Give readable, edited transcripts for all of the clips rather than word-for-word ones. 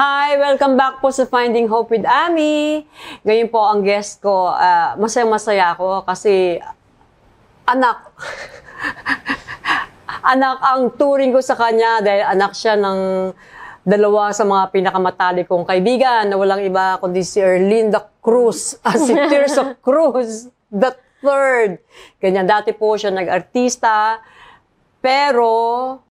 Hi! Welcome back po sa Finding Hope with Ami. Ngayon po ang guest ko, masayang-masaya ako kasi anak. Anak ang turing ko sa kanya dahil anak siya ng dalawa sa mga pinakamatalik kong kaibigan na walang iba kundi si Erlinda Cruz at si Tirso Cruz the third. Ganyan, dati po siya nag-artista, pero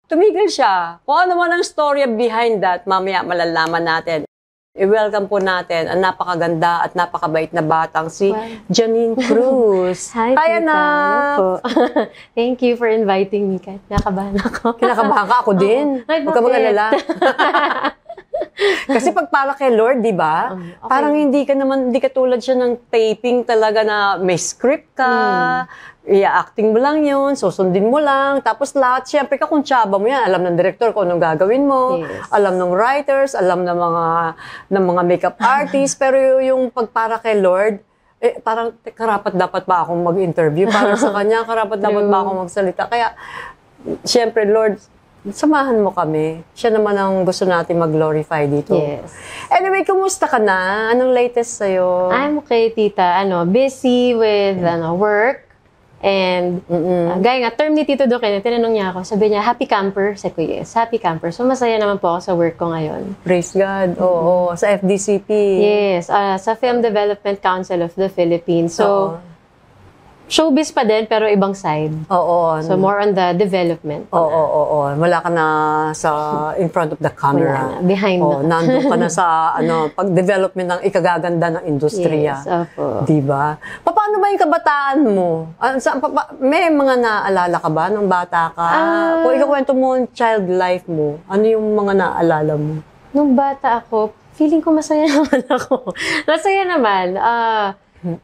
tumigil siya. Kung ano man ang story behind that, mamaya malalaman natin. I-welcome po natin ang napakaganda at napakabait na batang si Janine Cruz. Hi, anak! po. Thank you for inviting me. Kinakabahan ako. Kinakabahan ka? Ako din. Huwag ka mag-alala. Kasi pag para kay Lord, di ba? Okay. Parang hindi ka tulad siya ng taping talaga na may script ka, i-acting mo lang yun, susundin mo lang, tapos lahat, syempre ka kung tsaba mo yan, alam ng director kung anong gagawin mo, alam ng writers, alam ng mga makeup artists, pero yung pagpara kay Lord, parang karapat dapat ba akong mag-interview? Para sa kanya, karapat dapat ba akong magsalita? Kaya, syempre, Lord, samahan mo kami. Siya naman ang gusto natin mag-glorify dito. Yes. Anyway, kumusta ka na? Anong latest sa'yo? I'm okay, tita. Busy with work. And gaya nga, term ni Tito Duque, tinanong niya ako, sabi niya, happy camper? Sabi ko, yes, happy camper. So, masaya naman po ako sa work ko ngayon. Praise God. Oo, sa FDCP. Yes, sa Film Development Council of the Philippines. So, showbiz pa din, pero ibang side. Oo. So, more on the development. Oo. Wala ka na in front of the camera. Wala na. Behind na. Nandun ka na sa pag-development ng ikagaganda ng industriya. Yes, opo. Diba? Paano ba yung kabataan mo? May mga naalala ka ba nung bata ka? Kung ikakwento mo yung child life mo, ano yung mga naalala mo? Nung bata ako, feeling ko masaya naman ako. Masaya naman.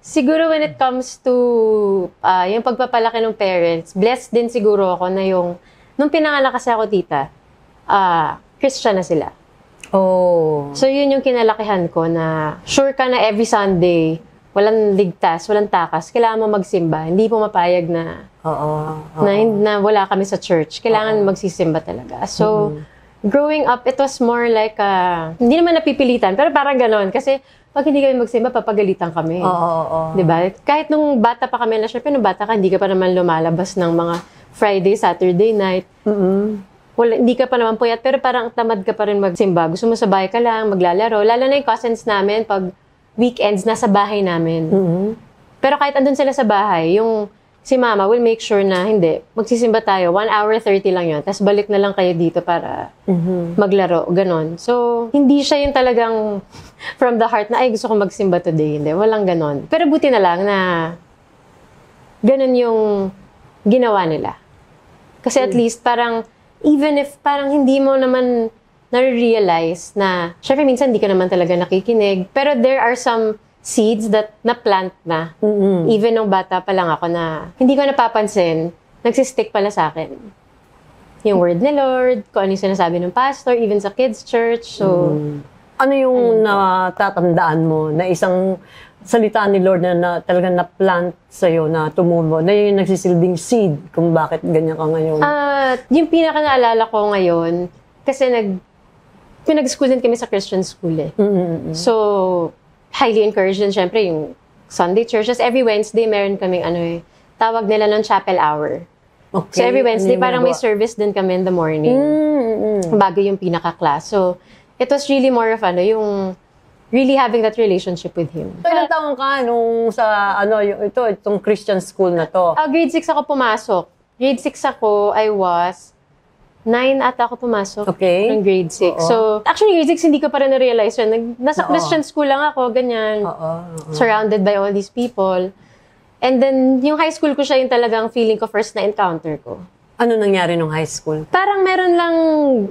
Siguro when it comes to yung pagpapalaki ng parents, blessed din siguro ako na nung pinanganak kasi ako, tita, Christian na sila. Oh. So yun yung kinalakihan ko na sure ka na every Sunday, walang ligtas, walang takas, kailangan mo magsimba. Hindi po mapayag na, na wala kami sa church. Kailangan magsisimba talaga. So, growing up, it was more like, hindi naman napipilitan, pero parang ganon. Kasi, pag hindi kami magsimba, papagalitan kami. Diba? Kahit nung bata pa kami, syempre nung bata ka, hindi ka pa naman lumalabas ng mga Friday, Saturday night. Hindi ka pa naman puyat, pero parang tamad ka pa rin magsimba. Gusto mo sa bahay ka lang, maglalaro. Lalo na yung cousins namin, pag weekends, nasa bahay namin. Pero kahit andun sila sa bahay, si mama will make sure na hindi, magsisimba tayo, 1 hour 30 lang yun. Tapos balik na lang kayo dito para maglaro, ganon. So, hindi siya yung talagang from the heart na, ay, gusto ko magsimba today. Hindi, walang ganon. Pero buti na lang na ganon yung ginawa nila. Kasi at least parang, even if parang hindi mo naman na-realize na, syempre minsan hindi ka naman talaga nakikinig, pero there are some seeds that na-plant na. Even nung bata pa lang ako na hindi ko napapansin, nagsistick pala sa akin. Yung word ni Lord, kung ano yung sinasabi ng pastor, even sa kids' church. So, ano yung natatandaan mo na isang salita ni Lord na talagang na-plant sa'yo, na tumubo, na yung nagsisilbing seed kung bakit ganyan ka ngayon? Yung pinaka-naalala ko ngayon, kasi pinag-school din kami sa Christian school eh. So, highly encouraged din, syempre, yung Sunday churches. Every Wednesday, meron kaming tawag nila ng chapel hour. Okay. So, every Wednesday, parang may service din kami in the morning. Bago yung pinaka-class. So, it was really more of yung really having that relationship with Him. So, ilang taong ka nung sa, itong Christian school na to? Grade 6 ako pumasok. Grade 6 ako, I was 9 ata ako pumasok. Okay. Ng grade 6. So, actually, grade 6, hindi ko pa rin na-realize yun. Nasa Christian school lang ako, ganyan. Surrounded by all these people. And then, yung high school ko siya yung talagang feeling ko first na encounter ko. Ano nangyari nung high school? Parang meron lang,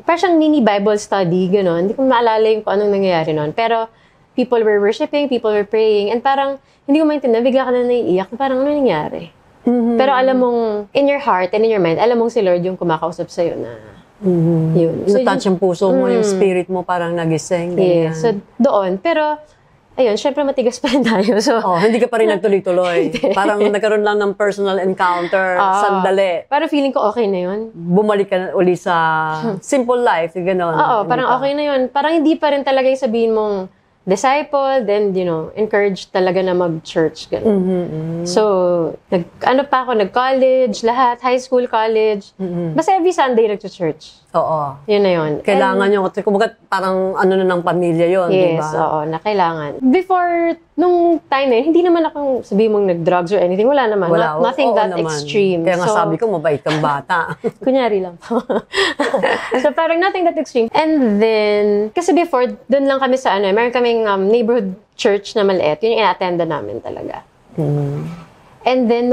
parang siyang mini Bible study, gano'n. Hindi ko maalala yung kung anong nangyayari noon. Pero, people were worshiping, people were praying, and parang, hindi ko maintindihan, bigla ka na naiiyak. Parang, ano nangyari? Pero alam mong, in your heart and in your mind, alam mong si Lord yung kumakausap sa'yo na, yun. So, na-touch yung puso mo, yung spirit mo parang nagising. Yes, so doon. Pero, ayun, syempre matigas pa rin tayo. So, hindi ka pa rin nagtuloy-tuloy. Parang nagkaroon lang ng personal encounter, sandali. Parang feeling ko okay na yun. Bumalik ka uli sa simple life, gano'n. Oo, parang okay na yun. Parang hindi pa rin talaga yung sabihin mong disciple, then, encourage talaga na mag-church. Gano'n. So, nag-college, lahat, high school, college. Basta every Sunday nag-church. Oo. Yun na yun. Kailangan yung, kumbaga parang na ng pamilya yun, di ba? Yes, oo, na kailangan. Before, nung time na yun, hindi naman akong sabihin mong nag-drugs or anything. Wala naman. Nothing that naman. Extreme. Kaya nga sabi ko, mabait kang bata. Kunyari lang po. So parang nothing that extreme. And then, kasi before, dun lang kami sa meron kaming neighborhood church na maliit. Yun yung ina-attenda namin talaga. And then,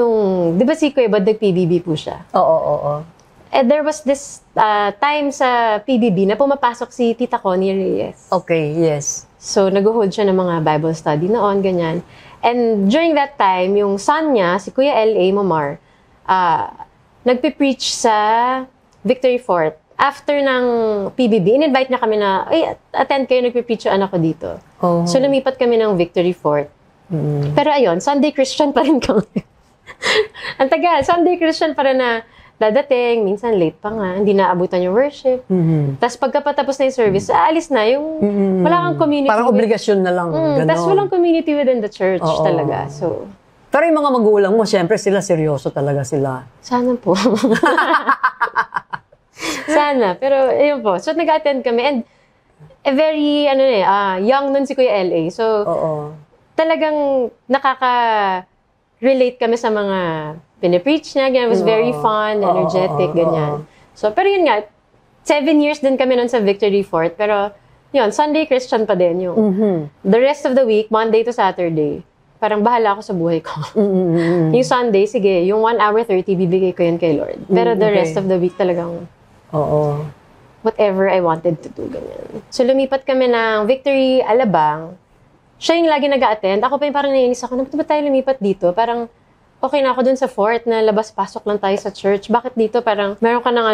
di ba si Kuya Bad, nag-PBB po siya? Oo. And there was this time sa PBB na pumapasok si Tita Connie Reyes. Okay, yes. So, nag-hold siya ng mga Bible study noon, ganyan. And during that time, yung son niya, si Kuya L.A. Momar, nagpe-preach sa Victory Fort. After ng PBB, in-invite niya kami na, attend kayo, nagpe-preach yung anak ko dito. So, lumipat kami ng Victory Fort. Pero ayun, Sunday Christian pa rin kami. Ang tagal, Sunday Christian pa rin na dadating, minsan late pa nga, hindi naabutan yung worship. Tapos pagkapatapos na yung service, aalis na yung wala kang community. Parang obligasyon na lang. Tapos walang community within the church talaga. So, pero yung mga magulang mo, syempre sila seryoso talaga sila. sana po. Sana. Pero ayun po. So nag-attend kami and very, young nun si Kuya L.A. So, talagang nakaka-relate kami sa mga pinipreach niya, ganyan. It was very fun, energetic, ganyan. So, pero yun nga, 7 years din kami nun sa Victory Fort. Pero, yun, Sunday Christian pa din yung. The rest of the week, Monday to Saturday, parang bahala ako sa buhay ko. Yung Sunday, sige, yung 1 hour 30, bibigay ko yun kay Lord. Pero the rest of the week talagang, whatever I wanted to do, ganyan. So, lumipat kami ng Victory Alabang. Siya yung lagi nag-a-attend. Ako pa yung parang naiinis ako, ba tayo lumipat dito? Parang, okay na ako dun sa fort na labas-pasok lang tayo sa church. Bakit dito parang meron ka ng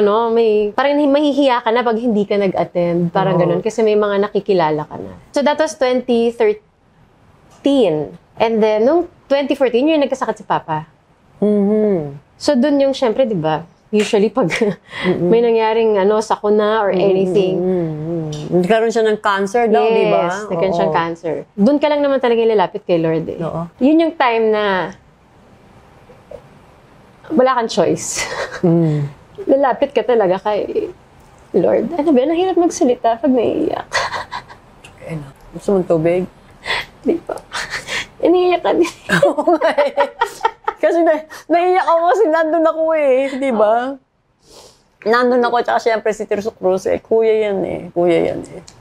parang mahihiya ka na pag hindi ka nag-attend. Parang ganun. Kasi may mga nakikilala ka na. So that was 2013. And then, nung 2014, yung nagkasakit si Papa. So dun yung, syempre, di ba? Usually pag may nangyaring sakuna or anything. Nagkaroon siya ng cancer daw, di ba? Yes, nagkaroon siyang cancer. Dun ka lang naman talaga lalapit kay Lord eh. Yun yung time na wala kang choice. Lalapit ka talaga kay Lord. Ano ba? Nahirap magsalita pag naiiyak. Gusto mong tubig? Di pa. Iniiyak ka din. Kasi naiiyak ako kasi nandun ako di ba? Nandun ako, tsaka siyempre si Tirso Cruz, kuya yan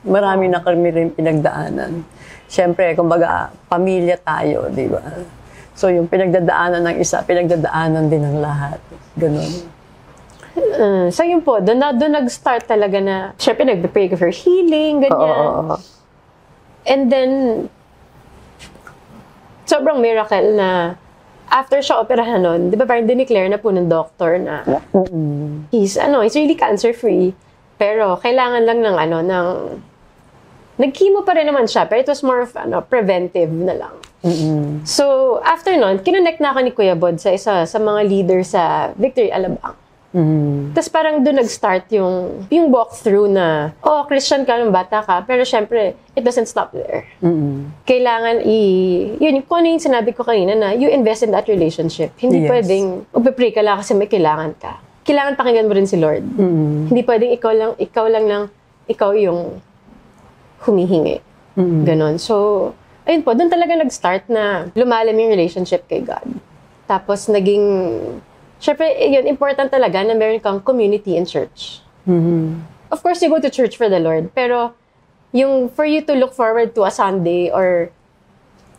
Marami na kami rin pinagdaanan. Siyempre, kumbaga, pamilya tayo, di ba? So, yung pinagdadaanan ng isa, pinagdadaanan din ng lahat. Ganun. So, yun po, doon nag-start talaga na, syempre, nag-pray for healing, ganyan. And then, sobrang miracle na, after siya operahan nun, di ba parang dineclare na po ng doctor na, he's really cancer-free, pero kailangan lang ng nag-chemo pa rin naman siya, pero it was more of, preventive na lang. So, after nun, kinonect na ako ni Kuya Bod sa isa sa mga leader sa Victory Alabang. Tapos parang doon nag-start yung walkthrough na, Christian ka nung bata ka, pero syempre, it doesn't stop there. Kailangan yun, kung ano yung sinabi ko kanina na, you invest in that relationship. Hindi pwedeng, magpapray ka lang kasi may kailangan ka. Kailangan pakinggan mo rin si Lord. Hindi pwedeng ikaw yung humihingi. Ganon. So, ayun po, doon talaga nag-start na lumalim yung relationship kay God. Tapos naging, syempre, yun, important talaga na meron kang community in church. Of course, you go to church for the Lord, pero yung for you to look forward to a Sunday or,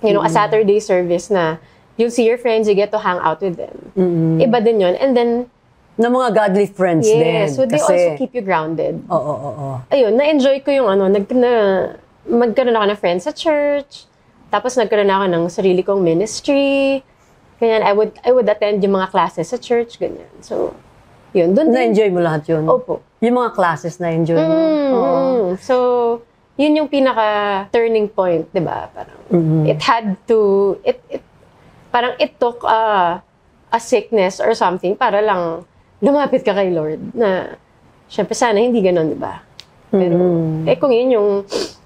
a Saturday service na you'll see your friends, you get to hang out with them. Iba din yun. And then, na mga godly friends din. Yes, so they also keep you grounded. Oo. Ayun, na-enjoy ko yung magkaroon ako ng friends sa church, tapos nagkaroon ako ng sarili kong ministry, ganyan, I would attend yung mga classes sa church, ganyan. So, yun. Na-enjoy mo lahat yun? Opo. Yung mga classes na-enjoy mo? So, yun yung pinaka-turning point, di ba? Parang, it had to, parang it took a sickness or something para lang lumapit ka kay Lord na, syempre sana hindi ganun, di ba? Pero, kung yun yung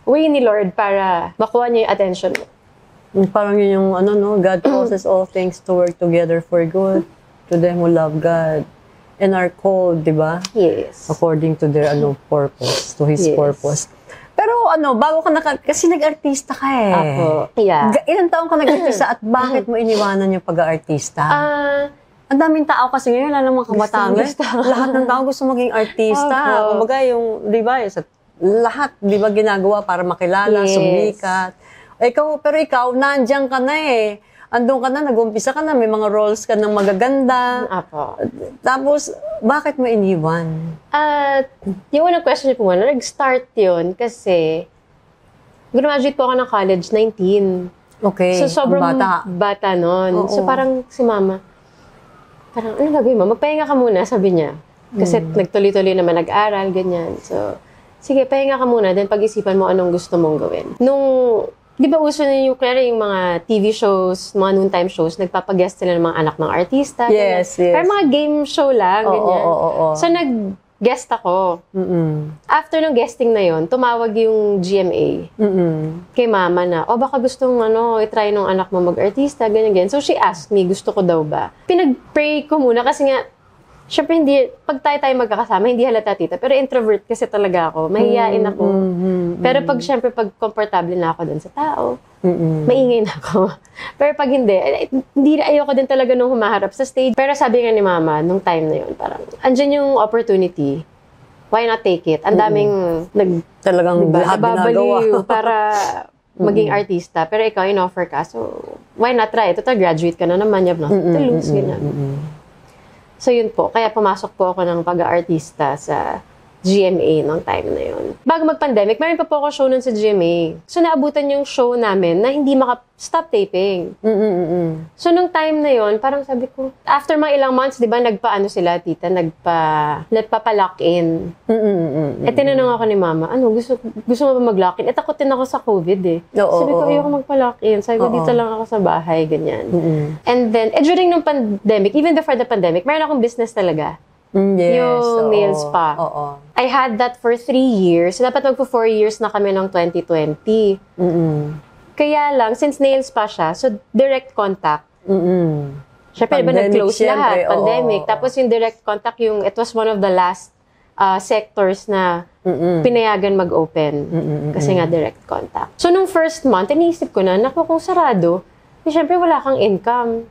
way ni Lord para makuha niya yung attention mo. Parang yun yung, God causes all things to work together for good to them who love God and are called, di ba? Yes. According to their, purpose, to His purpose. Pero bago ka kasi nag-artista ka eh. Ako. Yeah. Ilang taon ka nag-artista at bakit mo iniwanan yung pag-artista? Ang daming tao kasi ngayon, alam mga kabataan. Lahat ng tao gusto maging artista. Kumbaga yung, di ba, lahat, di ba, ginagawa para makilala, sumikat. Pero ikaw, nandiyan ka na eh. Andun ka na, nag-umpisa ka na, may mga roles ka ng magaganda. Apo. Tapos, bakit mo iniwan? Yung unang question niyo po muna, nag-start yun kasi graduate po ako ng college, 19. Okay, so, sobrang bata nun. So, parang si mama, parang, ano gagawin mo? Magpahinga ka muna, sabi niya. Kasi nagtuloy-tuloy naman nag-aral, ganyan. So, sige, pahinga ka muna, then pag-isipan mo anong gusto mong gawin. Di ba uso na yung mga TV shows, mga noontime shows, nagpapaguest sila ng mga anak ng artista. Yes, ganyan. Pero mga game show lang, ganyan. So, nag-guest ako. After ng guesting na yon, tumawag yung GMA kay mama na, baka gustong i-try nung anak mo mag-artista, ganyan. So, she asked me, gusto ko daw ba? Pinag-pray ko muna kasi nga, syempre pag tayo magkakasama, hindi halata tita. Pero introvert kasi talaga ako. Mahihain ako. Pero pag komportable na ako dun sa tao, maingay na ako. Pero pag hindi ayoko din talaga nung humaharap sa stage. Pero sabi nga ni mama, nung time na yun, parang, andyan yung opportunity. Why not take it? Ang daming talagang lahat nababaliw para maging artista. Pero ikaw, in-offer ka. So, why not try? Total, graduate ka na naman. You have nothing to lose. So yun po, kaya pumasok po ako ng pag-aartista sa GMA nung time na yun. Bago mag-pandemic, meron pa po ako show nun sa GMA. So naabutan yung show namin na hindi maka-stop taping. So nung time na yun, parang sabi ko, after mga ilang months, di ba, nagpa-lock in. Tinanong ako ni mama, gusto mo ba mag-lock in? Takotin ako sa COVID eh. Sabi ko, ayoko magpa-lock in. Sabi ko, dito lang ako sa bahay, ganyan. And then, during nung pandemic, even before the pandemic, meron akong business talaga. Yes, yung nail spa. I had that for 3 years. So, dapat magpo 4 years na kami ng 2020. Kaya lang, since nail spa siya, so direct contact. Siyempre, diba nag-close lahat? Pandemic. Tapos yung direct contact, it was one of the last sectors na pinayagan mag-open. Kasi nga direct contact. So, nung first month, iniisip ko na, kung sarado, siyempre wala kang income.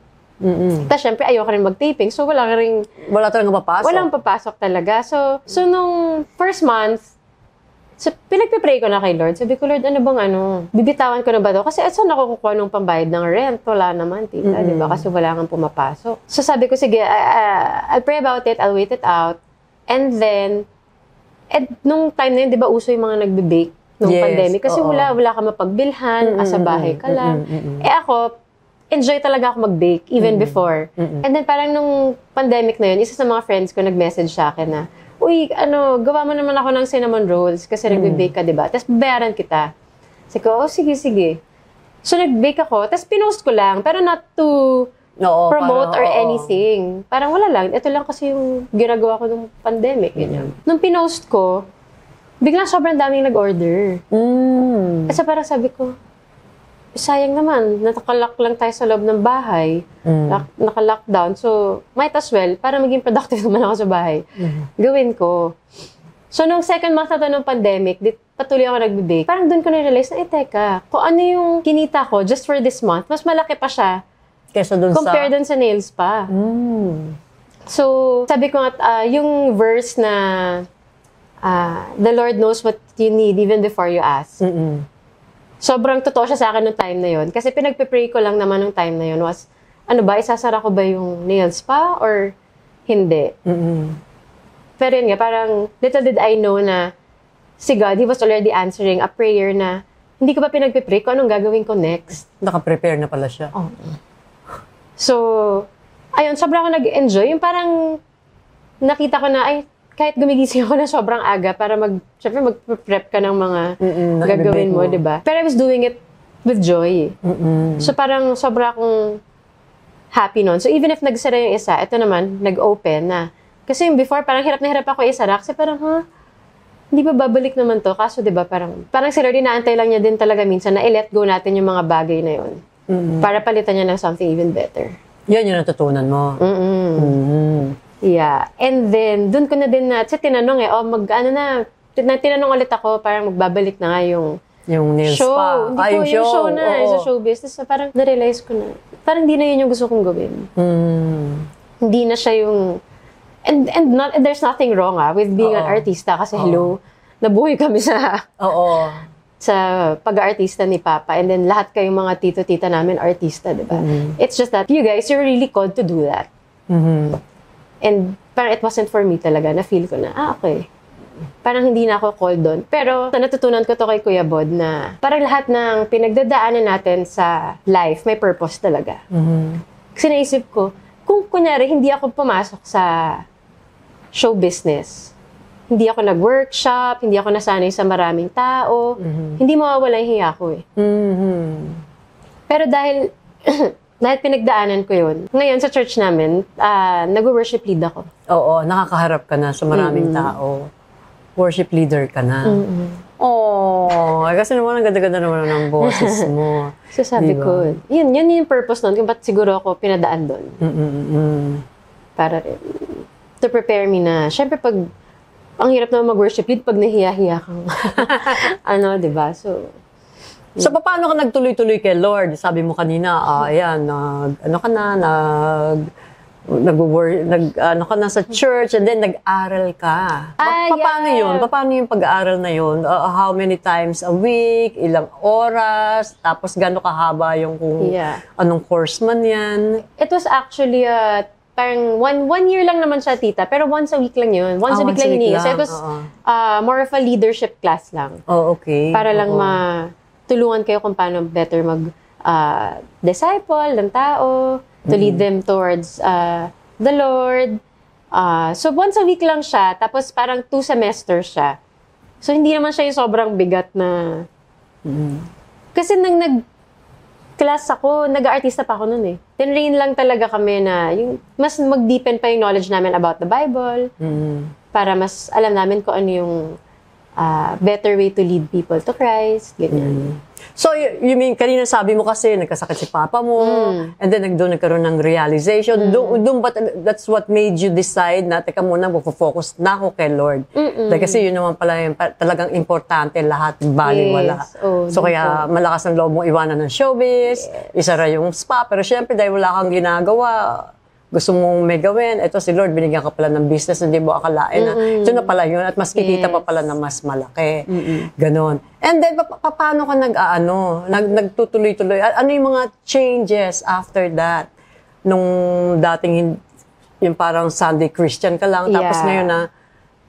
Tapos syempre ayoko rin mag-taping, so wala talagang papasok. Walang papasok talaga. So nung first month, so pinagpipray ko na kay Lord. Sabi ko, Lord, bibitawan ko na ba ito? Kasi saan ako kukuha nung pambayad ng rent? Wala naman, tita, di ba? Kasi wala kang pumapasok. So sabi ko, sige, I'll pray about it, I'll wait it out. And then, nung time na yun, di ba, uso yung mga nagbe-bake nung pandemic? Kasi wala ka mapagbilhan, asa bahay ka lang. Ako, enjoy talaga ako mag-bake, even before. And then parang nung pandemic na yun, isa sa mga friends ko nag-message sa akin na, uy, gawa mo naman ako ng cinnamon rolls kasi nag-bake ka, diba? Tapos bayaran kita. Sabi ko, sige. So nag-bake ako, tapos pinost ko lang, pero not to promote or anything. Parang wala lang. Ito lang kasi yung ginagawa ko nung pandemic. Nung pinost ko, biglang sobrang daming nag-order. Kasi parang sabi ko, sayang naman, nakalock lang tayo sa loob ng bahay, naka-lockdown, so might as well, para maging productive naman ako sa bahay, gawin ko. So, nung second month na to ng pandemic, patuloy ako nagbe-bake, parang doon ko na-realize na, teka, kung ano yung kinita ko just for this month, mas malaki pa siya compare dun sa nails pa. So, sabi ko nga, yung verse na, the Lord knows what you need even before you ask. Sobrang totoo siya sa akin nung time na yun. Kasi pinagpipray ko lang naman nung time na yun was, isasara ko ba yung nails pa or hindi? Pero yun nga, parang little did I know na si God, He was already answering a prayer na hindi ko pa pinagpipray kung anong gagawin ko next. Naka-prepare na pala siya. So, ayun, sobrang ako nag-enjoy. Yung parang nakita ko na, kahit gumigising ako na sobrang aga para syempre mag-prep ka ng mga gagawin mo, di ba? Pero I was doing it with joy. So parang sobra akong happy nun. So even if nagsara yung isa, ito naman, nag-open na. Kasi yung before, parang hirap na hirap ako isara. Kasi parang, hindi ba babalik naman to? Kaso di ba parang si Lord, inaantay lang niya din talaga minsan na i-let go natin yung mga bagay na yun. Para palitan niya ng something even better. Yan yung natutunan mo. Yeah. And then, dun ko na din tinanong tinanong ulit ako, parang magbabalik na nga yung nail show. spa. Hindi yung show na, sa show business. So, parang na-realize ko na, parang hindi na yun yung gusto kong gawin. Hindi na siya yung, and there's nothing wrong with being an artista. Kasi nabuhay kami sa pag-artista ni Papa. And then, lahat kayong mga tito-tita namin, artista, diba? It's just that, you guys, you're really called to do that. And parang it wasn't for me talaga. Na-feel ko na, okay. Parang hindi na ako called doon. Pero natutunan ko to kay Kuya Bod na parang lahat ng pinagdadaanan natin sa life, may purpose talaga. Kasi naisip ko, kung kunyari hindi ako pumasok sa show business, hindi ako nag-workshop, hindi ako nasanay sa maraming tao, hindi mawawala yung hiya ko eh. Pero dahil pinagdaanan ko yun. Ngayon, sa church namin, nag-worship lead ako. Oo, nakakaharap ka na sa maraming tao. Worship leader ka na. Kasi naman, ang ganda-ganda naman ng boses mo. So sabi ko, yun yung purpose nun, kung ba't siguro ako pinadaan doon. Para rin, to prepare me na, syempre pag, ang hirap naman mag-worship lead pag nahiya-hiya kang, diba? So, paano ka nagtuloy-tuloy kay Lord? Sabi mo kanina, ka na sa church and then nag-aral ka. Paano yun? Paano yung pag-aaral na yun? How many times a week? Ilang oras? Tapos gano'n kahaba yung anong course man yan? It was actually parang one year lang naman siya, tita. Pero once a week lang yun. Once a week lang yun. So it was more of a leadership class lang. Okay. Para lang tulungan kayo kung paano better disciple ng tao, to lead them towards the Lord. So once a week lang siya, tapos parang 2 semesters siya. So hindi naman siya yung sobrang bigat na... Kasi nang nag-class ako, nag-artista pa ako nun eh. Tinrain lang talaga kami na yung mas mag-deepen pa yung knowledge namin about the Bible, para mas alam namin kung ano yung better way to lead people to Christ, ganyan. So, you mean, kanina sabi mo kasi, nagkasakit si Papa mo, and then doon nagkaroon ng realization. That's what made you decide na, teka muna, mag-focus na ako kay Lord. Kasi yun naman pala yung talagang importante, lahat, baliwala. So, kaya malakas ang loob mo iwanan ng showbiz, isara yung spa, pero syempre, dahil wala kang ginagawa, gusto mong may gawin, ito si Lord, binigyan ka pala ng business, hindi mo akalain na ito na pala yun, at mas kikita pa pala na mas malaki. Ganon. And then, paano ka nagtutuloy-tuloy? Ano yung mga changes after that? Nung dating, yung parang Sunday Christian ka lang, tapos ngayon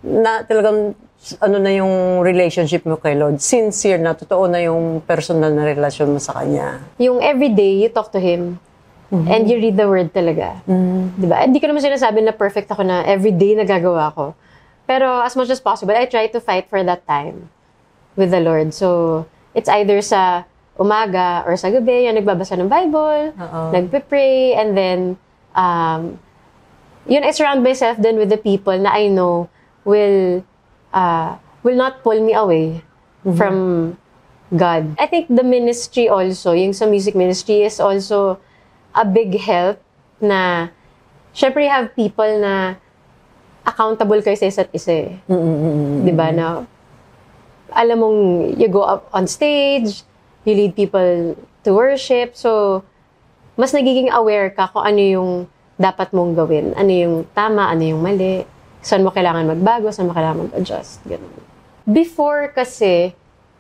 na talagang, na yung relationship mo kay Lord? Sincere na, totoo na yung personal na relasyon mo sa Kanya. Yung everyday, you talk to Him. And you read the word talaga. Diba? Hindi ko naman sinasabi na perfect ako na everyday nagagawa ko. Pero as much as possible, I try to fight for that time with the Lord. So, it's either sa umaga or sa gabi, yung nagbabasa ng Bible, nagpe-pray, and then, I surround myself then with the people na I know will not pull me away from God. I think the ministry also, yung sa music ministry is also a big help na, syempre you have people na accountable kayo sa isa't isa eh. Diba na, alam mong you go up on stage, you lead people to worship, so mas nagiging aware ka kung ano yung dapat mong gawin, ano yung tama, ano yung mali, saan mo kailangan magbago, saan mo kailangan mag-adjust, ganun. Before kasi,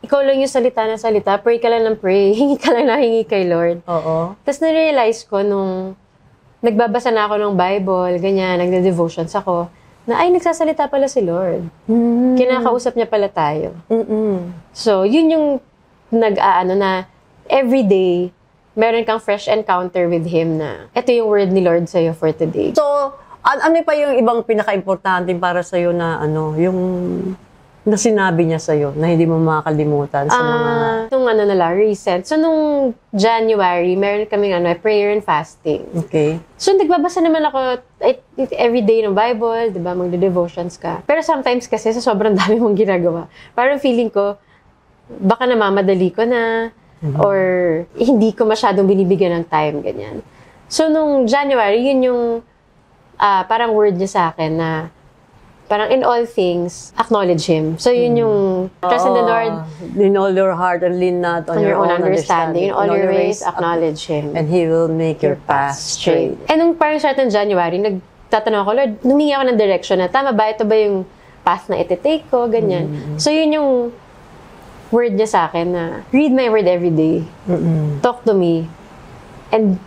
ikaw lang yung salita na salita, pray ka lang ng pray, hingi ka lang na hingi kay Lord. Tapos na-realize ko nung nagbabasa na ako ng Bible, ganyan, nagde-devotions ako, na ay, nagsasalita pala si Lord. Kinakausap niya pala tayo. So, yun yung na everyday, meron kang fresh encounter with Him na, ito yung word ni Lord sa'yo for today. So, Ano pa yung ibang pinaka-importante para sa'yo na yung na sinabi niya sa'yo na hindi mo makakalimutan sa mga... Nung recent. So, nung January, meron kaming prayer and fasting. Okay. So, nagbabasa naman ako every day ng Bible, di ba? Magde-devotions ka. Pero sometimes kasi sa sobrang dami mong ginagawa, parang feeling ko, baka namamadali ko na, or hindi ko masyadong binibigyan ng time, ganyan. So, nung January, yun yung parang word niya sa akin na parang in all things, acknowledge Him. So, yun yung trust in the Lord. In all your heart and lean not on your own understanding. In all your ways, acknowledge Him. And He will make your path straight. And nung parang start ng January, nagtatanong ako, Lord, humingi ako ng direction na, tama ba? Ito ba yung path na iti-take ko? Ganyan. So, yun yung word niya sa akin na, read my word every day. Talk to me. And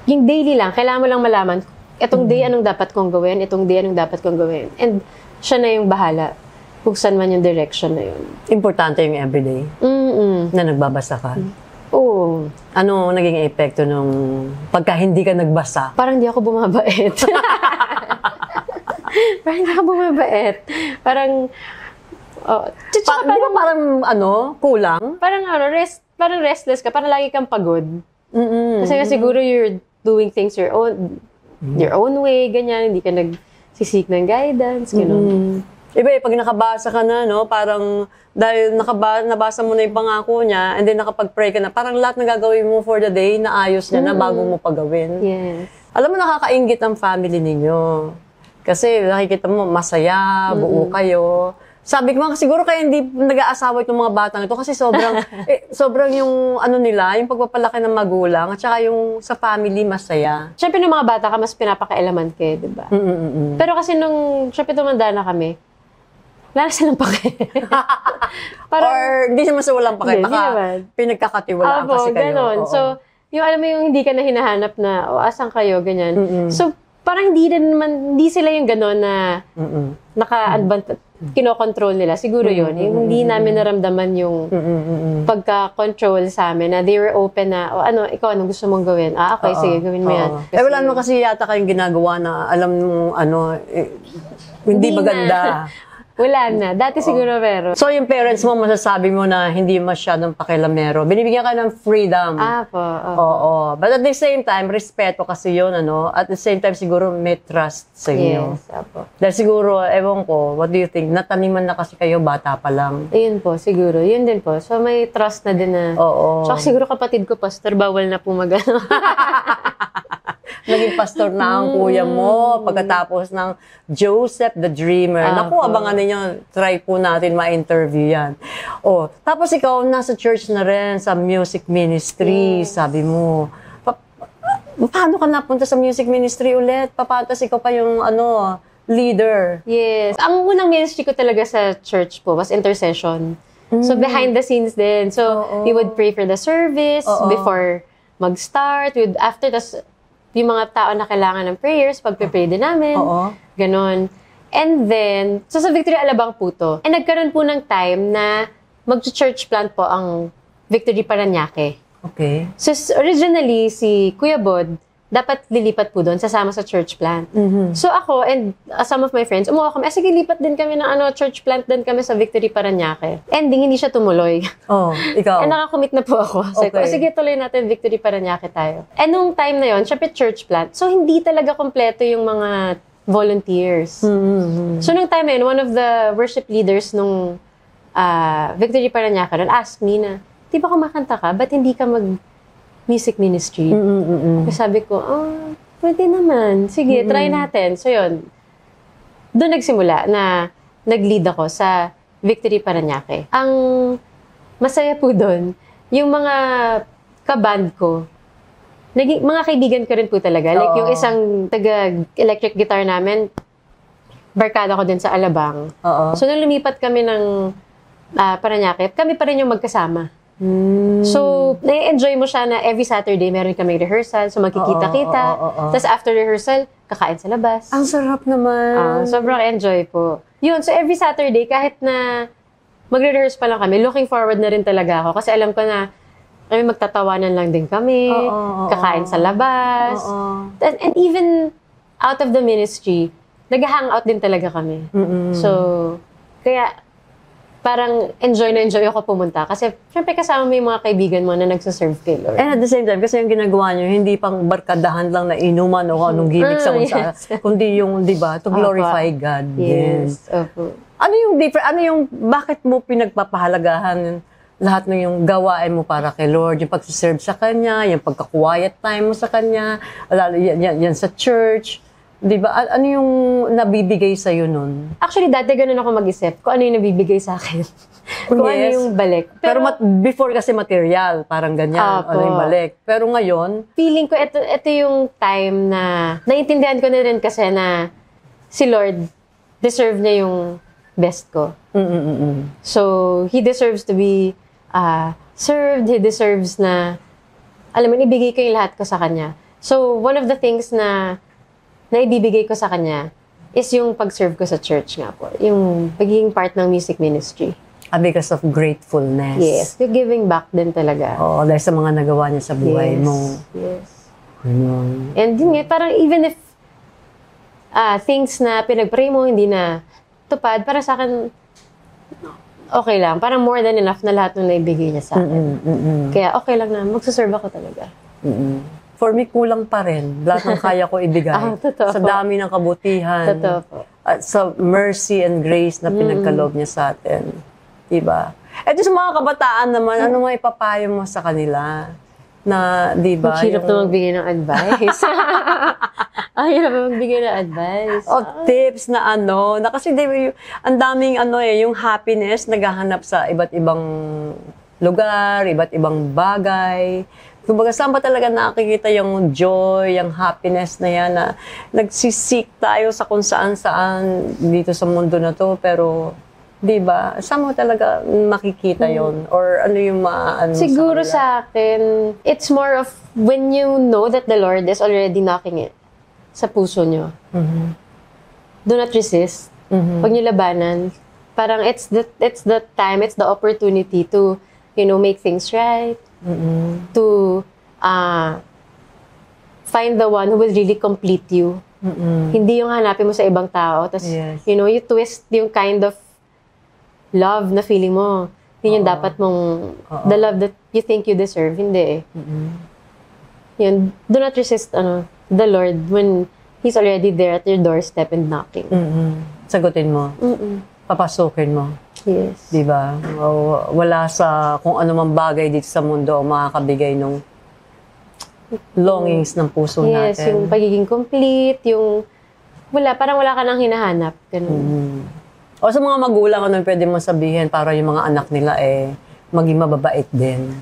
yung daily lang, kailangan mo lang malaman, itong day anong dapat kong gawin, itong day anong dapat kong gawin. And siya na yung bahala kung saan man yung direction na yun. Importante yung everyday na nagbabasa ka. Oo. Ano naging epekto nung pagka hindi ka nagbasa? Parang di ako bumabait. Parang di ako bumabait. Parang, di ba parang kulang? Parang restless ka, parang lagi kang pagod. Kasi nga siguro you're doing things your own way, ganyan, hindi ka nagsisik ng guidance, gano'n. Iba pag nakabasa ka na, parang dahil nabasa mo na yung pangako niya, and then nakapag-pray ka na, parang lahat na gagawin mo for the day, naayos niya na bago mo pagawin. Yes. Alam mo, nakakaingit ang family ninyo. Kasi nakikita mo, masaya, buo kayo. Sabi ko, siguro kaya hindi nag-aasawa itong mga batang ito kasi sobrang yung nila, yung pagpapalaki ng magulang at saka yung sa family masaya. Siyempre, nung mga bata ka, mas pinapakailaman kayo, di ba? Pero kasi siyempre tumanda na kami, wala na silang pake. Or hindi naman sa walang pake, baka pinagkakatiwalaan kasi kayo. Ganon. So, yung alam mo yung hindi ka na hinahanap na, asan kayo, ganyan. So, parang hindi sila yung gano'n na kinokontrol nila. Siguro yun. Yung hindi namin naramdaman yung pagka-control sa amin na they were open na, ikaw, anong gusto mong gawin? Okay, sige, gawin mo yan. Kasi, wala naman kasi yata kayong ginagawa na alam mo, hindi maganda. Wala na. Dati siguro meron. So, yung parents mo, masasabi mo na hindi masyadong pakialamero. Binibigyan ka ng freedom. Po. Oo. But at the same time, respeto kasi yun, At the same time, siguro may trust sa inyo. Yes, apo. Dahil siguro, ewan ko, what do you think? Nataniman na kasi kayo, bata pa lang. Ayun po, siguro. Yun din po. So, may trust na din na. Oo. Tsaka siguro kapatid ko, pastor, bawal na po mag-ano. Naging pastor na ang kuya mo pagkatapos ng Joseph the Dreamer. Naku, abangan ninyo, try po natin ma-interview yan. Tapos ikaw, nasa church na rin, sa music ministry, sabi mo. Paano ka napunta sa music ministry ulit? Papatas ikaw pa yung leader. Yes. Ang unang ministry ko talaga sa church po was intercession. So, behind the scenes din. So, we would pray for the service before mag-start. After, yung mga tao na kailangan ng prayers, pagpe-pray din namin. Ganon. And then, sa Victory Alabang po to. And nagkaroon po ng time na mag-church plant po ang Victory Parañaque. Okay. So, originally, si Kuya Bod, dapat lilipat po doon, sasama sa church plant. So ako and some of my friends, umuha kami, sige, lipat din kami ng church plant din kami sa Victory Parañaque. Ending, hindi siya tumuloy. Ikaw? And nakakommit na po ako. So, sige, tuloy natin, Victory Parañaque tayo. And nung time na yon, syempre church plant. So, hindi talaga kompleto yung mga volunteers. So, nung time na yun, one of the worship leaders nung Victory Parañaque asked me na, di ba kumakanta ka? Ba't hindi ka music ministry? Kasi sabi ko, pwede naman. Sige, try natin. So, yun. Doon nagsimula na nag-lead ako sa Victory Parañaque. Ang masaya po doon, yung mga kaband ko, mga kaibigan ko rin po talaga. Like yung isang taga-electric guitar namin, barkada ko din sa Alabang. So, nung lumipat kami ng Parañaque, kami pa rin yung magkasama. So, na-enjoy mo siya na every Saturday meron kaming rehearsal, so magkikita-kita. Tapos after rehearsal, kakain sa labas. Ang sarap naman. Sobrang enjoy po. Yun, so every Saturday, kahit na magre-rehearse pa lang kami, looking forward na rin talaga ako. Kasi alam ko na magtatawanan lang din kami, kakain sa labas. And even out of the ministry, nag-hangout din talaga kami. So, kaya parang enjoy na enjoy ako pumunta. Kasi, syempre kasama mo yung mga kaibigan mo na nagsaserve kay Lord. And at the same time, kasi yung ginagawa nyo, hindi pang barkadahan lang na inuman o anong gimmick sa kung saan, kundi yung, di ba, to glorify God. Yes. Opo. Ano yung different, bakit mo pinagpapahalagahan lahat ng yung gawain mo para kay Lord, yung pagsiserve sa Kanya, yung pagka-quiet time mo sa Kanya, lalo yan sa church, di ba? Ano yung nabibigay sa'yo nun? Actually, dati ganun ako mag-isip kung ano yung nabibigay sa akin. Kung ano yung balik. Pero before kasi material, parang ganyan, ano yung balik. Pero ngayon, feeling ko, ito yung time na naiintindihan ko na rin kasi na si Lord deserve niya yung best ko. So, He deserves to be served. He deserves na, alam mo, ibigay ko yung lahat ko sa Kanya. So, one of the things na ibibigay ko sa Kanya is yung pag-serve ko sa church nga po. Yung pagiging part ng music ministry. Because of gratefulness. Yes. Yung giving back din talaga. Oo, dahil sa mga nagawa niya sa buhay mo. Yes. Ano? And yun nga, parang even if things na pinag-pray mo, hindi na tupad, para sa akin, okay lang. Parang more than enough na lahat ng naibigay niya sa akin. Kaya okay lang na magsaserve ako talaga. For me, kulang pa rin. Lahat ng kaya ko ibigay. Sa dami ng kabutihan. Totoo po. At sa mercy and grace na pinagkaloob niya sa atin. Diba? At sa mga kabataan naman, ano may papayo mo sa kanila? Na, diba? Ang hirap na magbigay ng advice. Ang hirap na magbigay ng advice. O tips na na kasi diba, ang daming yung happiness naghahanap sa iba't ibang lugar, iba't ibang bagay. Kumbaga, saan ba talaga nakikita yung joy, yung happiness na yan na nagsisik tayo sa kung saan-saan dito sa mundo na to, pero, di ba, saan mo talaga makikita yon Or ano yung siguro sa akin, it's more of when you know that the Lord is already knocking it sa puso nyo. Do not resist. Huwag nyo labanan. Parang it's the time, it's the opportunity to, make things right. To find the one who will really complete you. Hindi yung hanapin mo sa ibang tao. Tapos, you twist yung kind of love na feeling mo. Yun yung dapat mong, the love that you think you deserve. Hindi Yun, do not resist the Lord when He's already there at your doorstep and knocking. Sagutin mo. Papasukin mo. Yes. Diba? Wala sa kung ano man bagay dito sa mundo o makakabigay ng longings ng puso natin. Yes, yung pagiging complete, yung parang wala ka nang hinahanap. Ganun. O sa mga magulang, ano pwede mo sabihin para yung mga anak nila maging mababait din?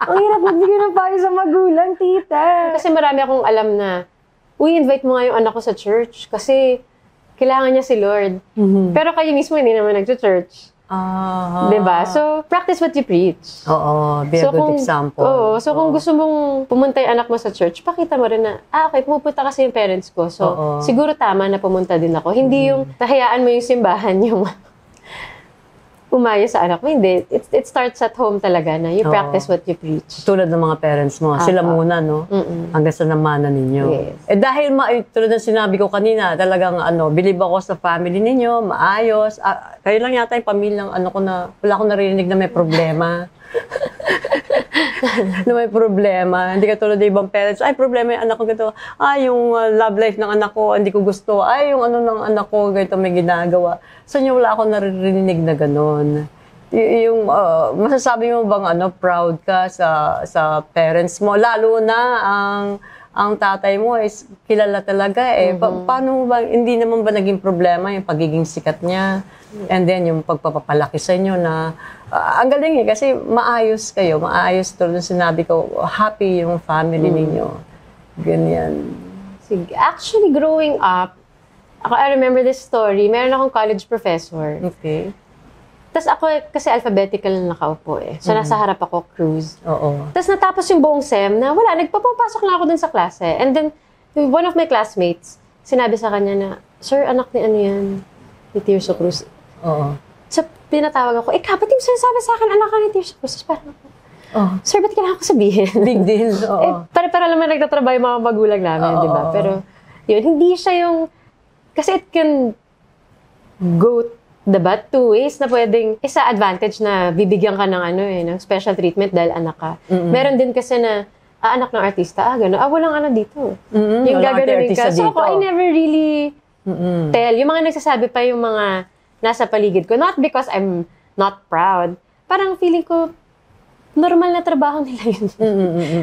Ang hirap magbigay ng payo sa magulang, tita. Kasi marami akong alam na, invite mo nga yung anak ko sa church kasi kailangan niya si Lord. Pero kayo mismo hindi naman nag-church. Diba? So, practice what you preach. Oo, be a good example. So, kung gusto mong pumunta yung anak mo sa church, pakita mo rin na, okay, pumupunta kasi yung parents ko. So, siguro tama na pumunta din ako. Hindi yung tahayaan mo yung simbahan yung umayo sa anak mo. Hindi. It starts at home talaga na you practice what you preach. Tulad ng mga parents mo. Sila muna, no? Hanggang sa namana ninyo. Yes. Dahil tulad ng sinabi ko kanina, talagang believe ako sa family ninyo, maayos. Kayo lang yata yung pamilyang ko na, wala akong narinig na may problema. na may problema. Hindi ka tulad ng ibang parents, problema yung anak ko ganito. Yung love life ng anak ko, hindi ko gusto. Yung ng anak ko, ganito may ginagawa. So, wala akong naririnig na gano'n. Yung, masasabi mo bang proud ka sa parents mo? Lalo na ang tatay mo is kilala talaga paano ba, hindi naman ba naging problema yung pagiging sikat niya? And then yung pagpapalaki sa inyo na, ang galing kasi maayos kayo, maayos tulad ng sinabi ko, happy yung family ninyo. Ganyan. Sige. Actually, growing up, I remember this story, meron akong college professor. Okay. Tapos ako, kasi alphabetical na nakaupo So, nasa harap ako, cruise. Oo. Tapos natapos yung buong SEM na wala, nagpapapasok na ako dun sa klase. And then, one of my classmates, sinabi sa kanya na, Sir, anak ni yan? Ni Tirso Cruz. Oo. So, pinatawag ako, ba't yung sinasabi sa akin, anak ka ni Tirso Cruz? Parang, Sir, ba't kailangan ko sabihin? Big deal. Oo. Para naman nagtatrabaho yung mga magulang namin, di ba? Pero, Yun, hindi siya yung, kasi it can go, diba, two ways na pwedeng, isa advantage na bibigyan ka ng ng special treatment dahil anak ka. Meron din kasi na, anak ng artista, gano'n. Walang dito. Yung gagawin ka. So ako, I never really tell. Yung mga nagsasabi pa yung mga nasa paligid ko, not because I'm not proud, parang feeling ko, normal na trabaho nila yun.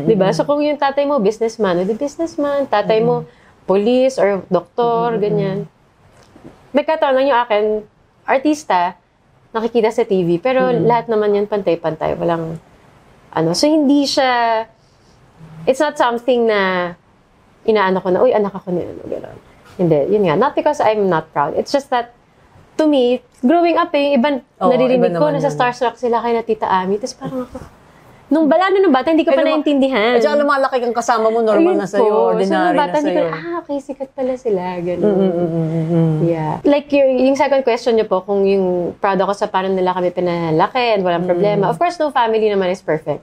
Diba? So kung yung tatay mo, businessman, o businessman, tatay mo, police or doktor, ganyan. May kataon lang yung akin, artista, nakikita sa TV, pero lahat naman yan pantay-pantay, walang So hindi siya, it's not something na inaano ko na, uy, anak ako na yun, gano'n. Hindi, yun nga, not because I'm not proud, it's just that, to me, growing up yung iba, naririnig ko, nasa starstruck sila kay na Tita Ami, tapos parang ako, nung bata, hindi ko pa naintindihan. At saka lumalaki kang kasama mo, normal na sa'yo, ordinary na sa'yo. Okay, sikat pala sila, gano'n. Yeah. Like, yung second question niyo po, kung yung proud ako sa paano nila kami pinalaki and walang problema. Of course, no family naman is perfect.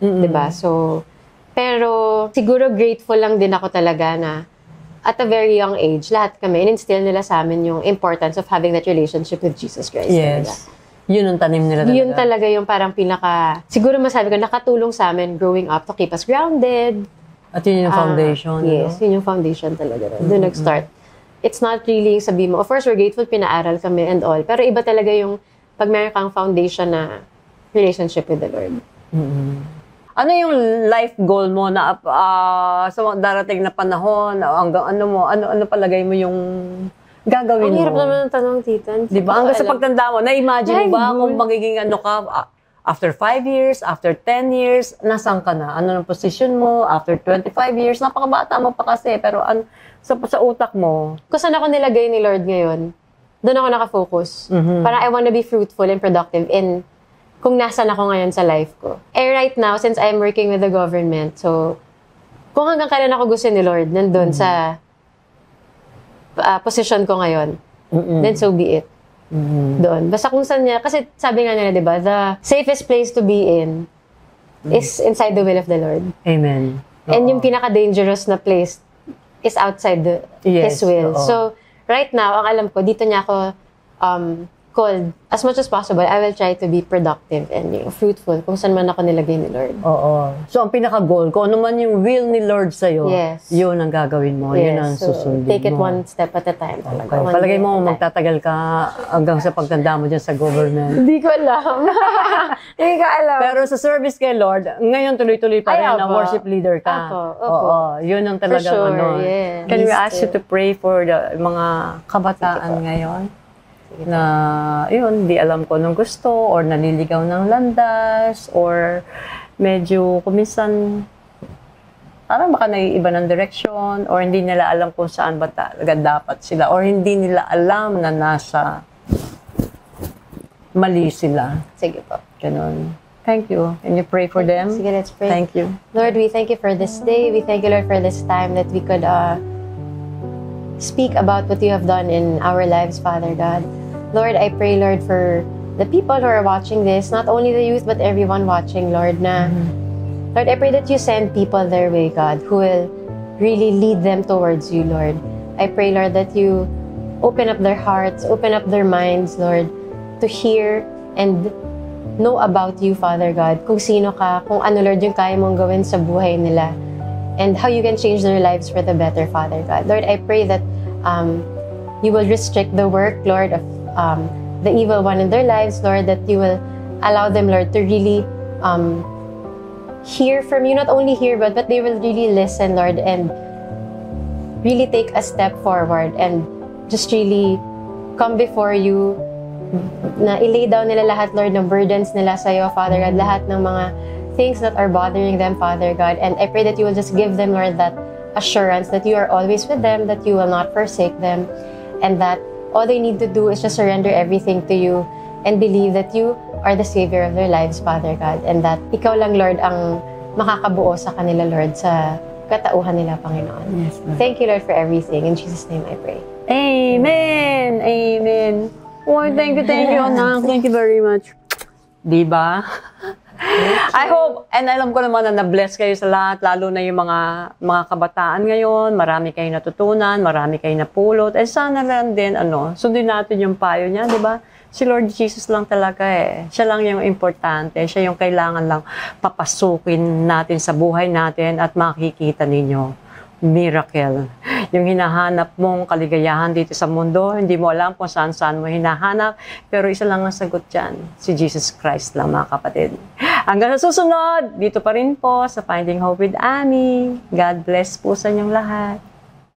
Diba? So, pero siguro grateful lang din ako talaga na at a very young age, lahat kami, in-instill nila sa amin yung importance of having that relationship with Jesus Christ. Yes. Talaga. Yun ang tanim nila talaga. Yun talaga yung parang siguro masabi ko, nakatulong sa amin growing up to keep us grounded. At yun yung foundation. Yes, yun yung foundation talaga. Doon nag-start. It's not really, sabi mo, of course, we're grateful, pinaaral kami and all. Pero iba talaga yung pag meron kang foundation na relationship with the Lord. Ano yung life goal mo na sa darating na panahon? Hanggang ano palagay mo yung gagawin mo? Ang hirap naman ng tanong, tita. Di ba? Hanggang sa pagtanda mo, na-imagine mo ba kung magiging ka, after 5 years, after 10 years, nasaan ka na? Ano ang position mo? After 25 years, napakabata mo pa kasi, pero sa utak mo? Kung saan ako nilagay ni Lord ngayon, doon ako nakafocus. Parang I want to be fruitful and productive in kung nasan ako ngayon sa life ko. Right now, since I'm working with the government, so, kung hanggang kailan ako gusto ni Lord, nandun sa position ko ngayon, then so be it. Doon. Basta kung saan niya, kasi sabi nga nila, di ba, the safest place to be in is inside the will of the Lord. Amen. And yung pinaka-dangerous na place is outside His will. So, right now, ang alam ko, dito niya ako called, as much as possible, I will try to be productive and fruitful kung saan man ako nilagay ni Lord. Oo. So, ang pinaka-goal, kung ano man yung will ni Lord sa'yo, yun ang gagawin mo, yun ang susundin mo. Take it one step at a time talaga. Okay. Palagay mo, magtatagal ka hanggang sa pagtanda mo dyan sa government. Hindi ko alam. Hindi ko alam. Pero sa service kay Lord, ngayon tuloy-tuloy pa rin na worship leader ka. Oo. Yun ang talagang Yeah. Can we ask you to pray for the mga kabataan ngayon? Na, yun, di alam ko nung gusto, or naliligaw ng landas, or medyo kuminsan, parang baka naiiba ng direksyon, or hindi nila alam kung saan ba talaga dapat sila, or hindi nila alam na nasa mali sila. Sige po. Ganun. Thank you. Can you pray for them? Sige, let's pray. Thank you. Lord, we thank you for this day. We thank you, Lord, for this time that we could speak about what you have done in our lives, Father God. Lord, I pray, Lord, for the people who are watching this, not only the youth, but everyone watching, Lord, Lord, I pray that you send people their way, God, who will really lead them towards you, Lord. I pray, Lord, that you open up their hearts, open up their minds, Lord, to hear and know about you, Father God, kung sino ka, kung ano, Lord, yung kaya mong gawin sa buhay nila, and how you can change their lives for the better, Father God. Lord, I pray that you will restrict the work, Lord, of the evil one in their lives, Lord, that you will allow them, Lord, to really hear from you, not only hear, but they will really listen, Lord, and really take a step forward and just really come before you, na ilay down nila lahat, Lord, ng burdens nila sa'yo, Father God, lahat ng mga things that are bothering them, Father God, and I pray that you will just give them, Lord, that assurance that you are always with them, that you will not forsake them, and that all they need to do is just surrender everything to you and believe that you are the Savior of their lives, Father God, and that Ikaw lang, Lord, ang makakabuo sa kanila, Lord, sa katauhan nila, Panginoon. Yes, Lord. Thank you, Lord, for everything. In Jesus' name I pray. Amen! Amen! Oh, thank you, anak. Thank you very much. Diba? I hope, and alam ko naman na na-bless kayo sa lahat, lalo na yung mga kabataan ngayon, marami kayong natutunan, marami kayong napulot, eh sana lang din, sundin natin yung payo niya, di ba? Si Lord Jesus lang talaga eh. Siya lang yung importante, siya yung kailangan lang papasukin natin sa buhay natin at makikita ninyo. Miracle. Yung hinahanap mong kaligayahan dito sa mundo, hindi mo alam kung saan-saan mo hinahanap, pero isa lang ang sagot dyan, si Jesus Christ lang mga kapatid. Hanggang sa susunod, dito pa rin po sa Finding Hope with Ami. God bless po sa inyong lahat.